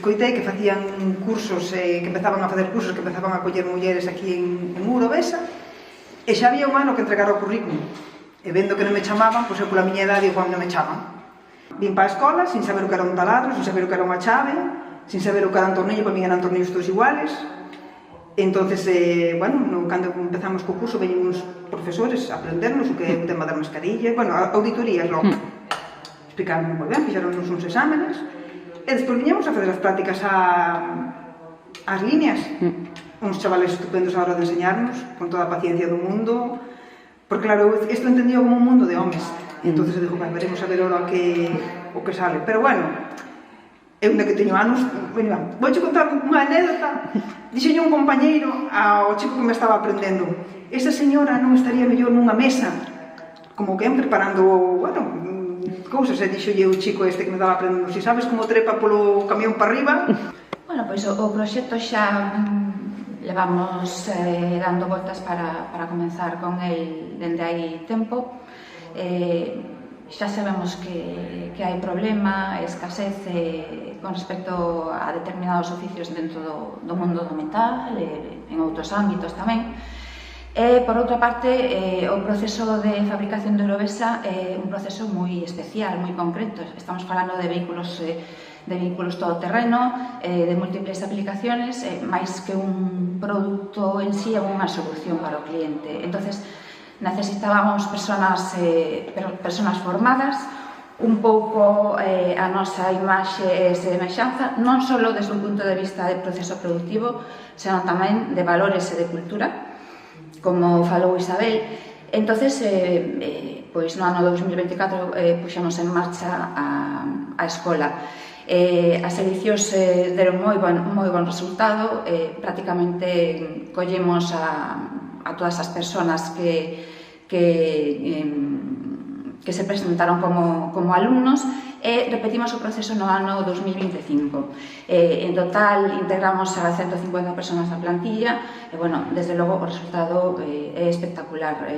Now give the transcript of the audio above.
escoitei que facían cursos, que empezaban a facer cursos, que empezaban a coller mulleres aquí en Urovesa, e xa había un ano que entregar o currículum. E vendo que non me chamaban, pois eu pola miña edade, igual non me chaman. Vim para a escola, sin saber o que era un taladro, sin saber o que era unha chave, sin saber o que era un tornillo, para mí eran tornillos todos iguales. Entonces, cando empezamos co curso, veñen uns profesores a aprendernos o que é o tema da mascarilla, auditorías logo. Explicaron moi ben, fixeronnos uns exámenes, e despois viñamos a fazer as prácticas ás líneas. Uns chavales estupendos a hora de enseñarnos, con toda a paciencia do mundo, porque claro, isto entendía como un mundo de homes. Entonces eu digo, veremos a ver ora o que sale. Pero bueno, eu ainda que teño anos, vouche contar unha anécdota. Dixenlle un compañeiro ao chico que me estaba aprendendo: esa señora non estaría mellor nunha mesa, como que preparando, cousas. E dixolle o chico este que me estaba aprendendo: si sabes como trepa polo camión para arriba. Bueno, pois o proxecto xa levamos dando voltas para comenzar con el dende hai tempo. Xa sabemos que hai problema, escasez con respecto a determinados oficios dentro do mundo do metal, en outros ámbitos tamén. Por outra parte, o proceso de fabricación de Urovesa é un proceso moi especial, moi concreto. Estamos falando de vehículos todoterreno, de múltiples aplicaciones, máis que un produto en sí, é unha solución para o cliente. Entonces, necesitábamos persoas formadas, un pouco a nosa imaxe e semexanza, non só desde un punto de vista de proceso productivo, senón tamén de valores e de cultura, como falou Isabel. Entonces, pois no ano 2024 puxemos en marcha a escola. As edicións deron moi bon resultado, prácticamente collemos a todas as persoas que se presentaron como alumnos e repetimos o proceso no ano 2025. En total integramos a 150 persoas na plantilla e, desde logo, o resultado é espectacular.